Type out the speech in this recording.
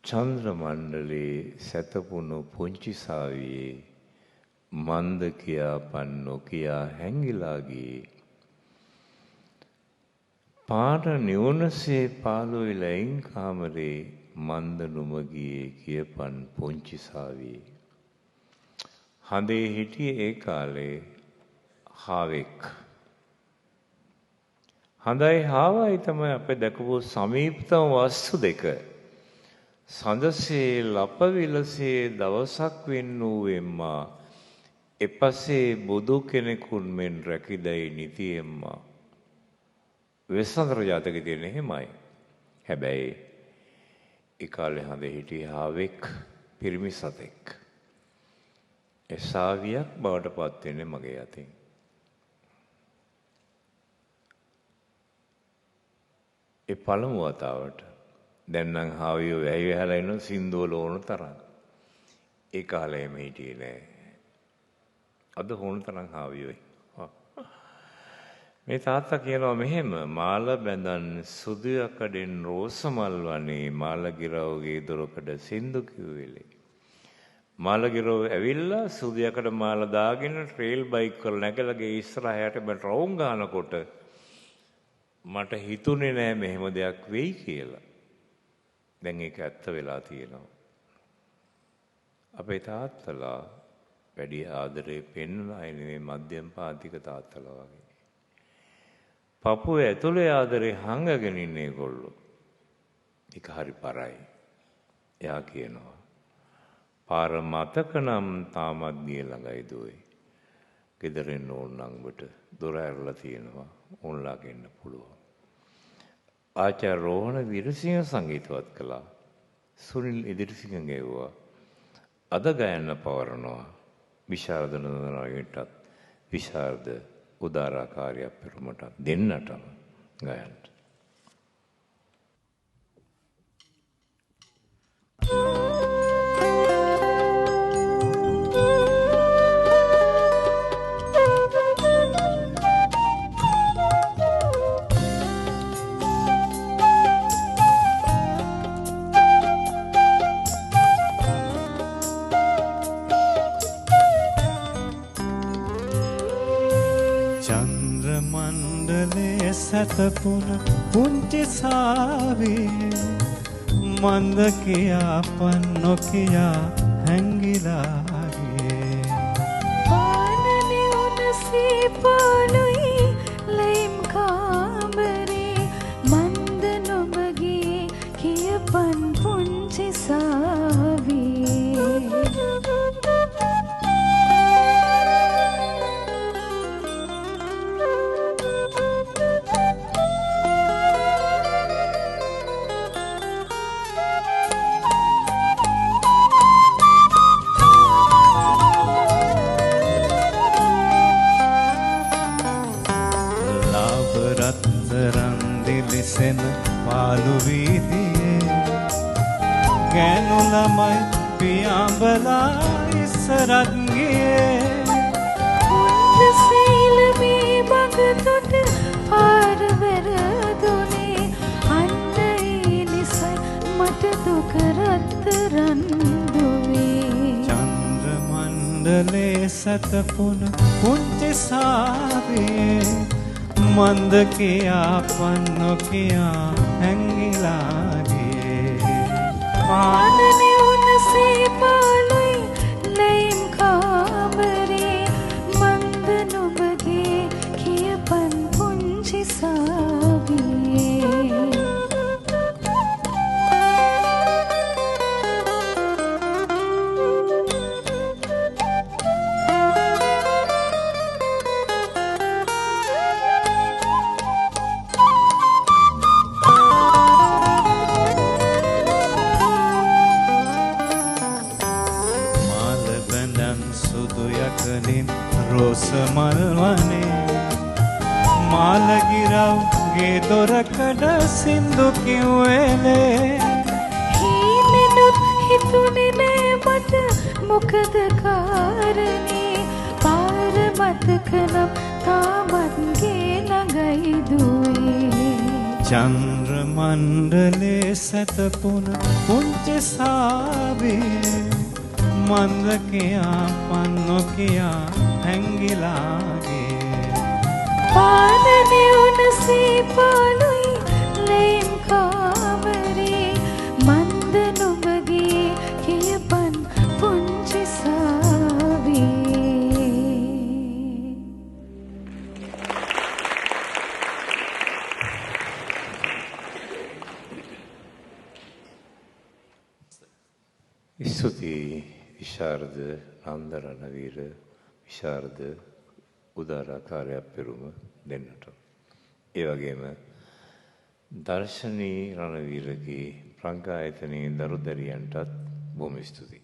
චන්ද්‍ර මණ්ඩලේ සැතපුණු පුංචි සාවියේ මන්ද කියා පන් නොකියා හැංගිලා ගියේ පාට නිවුනසේ පාළුවේ ලැයින් කාමරේ මන්ද නුම ගියේ කියපන් පුංචි සාවියේ හඳේ හිටියේ ඒ කාලේ හාවෙක් හඳයි හාවයි තමයි අපේ දැකපු සමීපතම වස්තු දෙක සඳසේ ලපවිලසේ දවසක් වෙන්නූ එම්මා එපසේ බුදු කෙනෙකුන් මෙන් රැකිදයි නිති එම්මා වෙස්සන්තර ජාතකයේ තියෙන එහෙමයි හැබැයි ඒ කාලේ හඳේ හිටියේ හාවෙක් පිරිමි සතෙක් ඒ සාවියක් බවට පත් වෙන්නේ මගේ අතින් ඒ පළමු වතාවට දැන් නම් හාවියෝ වැහි වැහලා ඉන්න සින්දුවල ඕන තරම් ඒ කාලේ මේ හිටියේ නෑ අද ඕන තරම් හාවියෝයි මේ තාත්තා කියනවා මෙහෙම මාල බැඳන් සුදු යකඩෙන් රෝස මල් වනේ මාලගිරවගේ දොරකඩ සින්දු කිව්වෙලේ මාලගිරව ඇවිල්ලා සුදු යකඩ මාල දාගෙන ට්‍රේල් බයික් වල නැගලාගේ ඉස්සරහට මට රවුම් ගන්නකොට මට හිතුනේ නෑ මෙහෙම දෙයක් වෙයි කියලා. දැන් ඒක ඇත්ත වෙලා තියෙනවා. අපේ තාත්තලා වැඩි ආදරේ පෙන්වන අය නෙමෙයි මධ්‍යම පාන්තික තාත්තලා වගේ. පපුවේ ඇතුලේ ආදරේ හංගගෙන ඉන්නේ ඒගොල්ලෝ. ඒක හරි පරයි. එයා කියනවා පාර මතක නම් තාමත් ගිය ළඟයි දුවේ. ගෙදරින් ඕනනම් වට දොර ඇරලා තියෙනවා. ඕන්ලාට එන්න පුළුවන්. ආචාර්ය රෝහණ විරසිංහ සංගීතවත් කළා. සුනිල් ඉදිරිසිංහ ගෙවුවා. අද ගයන්න පවරනවා. විශාරද නන්දනාගේටත් විශාරද උදාරාකාරී අපිරුමට දෙන්නටම ගයන්න. සැතපුන පුංචි සාවේ මන්ද කියා පන් නොකියා හැංගිලාගේ පානනේ උනසේ පාළුයි ලයිම් කාමරේ මන්ද නොබගේ කියපන් පුංචි සාවේ සෙන පාළු වීදියේ ගෑනු ළමයි පියාඹලා ඉස්සරත් ගියේ පුංචි සීලමේ මගතොට පාර වැරදුනේ අන්න ඒ නිසා මට දුක රත්තරන් දුවේ චන්ද්‍ර මණ්ඩලේ සැතපුන පුංචි සාවේ මන්ද කියා පන් නොකියා හැංගිලාගේ පානනේ උනසේ පාළුයි ලයිම් කාමරේ මන්ද නොබගේ කියපන් පුංචි සාවියේ රෝස මල් වනේ මාලගිරව්ගේ දොරකඩ සින්දු කිව්වෙලේ හීනෙනුත් හිතුනේ නෑ මට මොකද කාරණේ පාර මතක නම් තාමත් ගේ ළඟයි දුවේ චන්ද්‍ර මණ්ඩලේ සැතපුන පුංචි සාවේ මන්ද කියා පන්නොකියා හැංගිලාගේ පාදනේ උනසේ පාළුයි ලෙම් කාමරේ මන්ද නුඹගේ කියපන් පුංචි සාවේ. ස්තුතියි විශාරද නන්ද රණවීර විශාරද උදාරකාරයක් පෙරුම දෙන්නට. ඒ වගේම දර්ශනී රණවීරගේ ප්‍රංගායතනයේ දරුදරියන්ටත් බොහොම ස්තුතියි.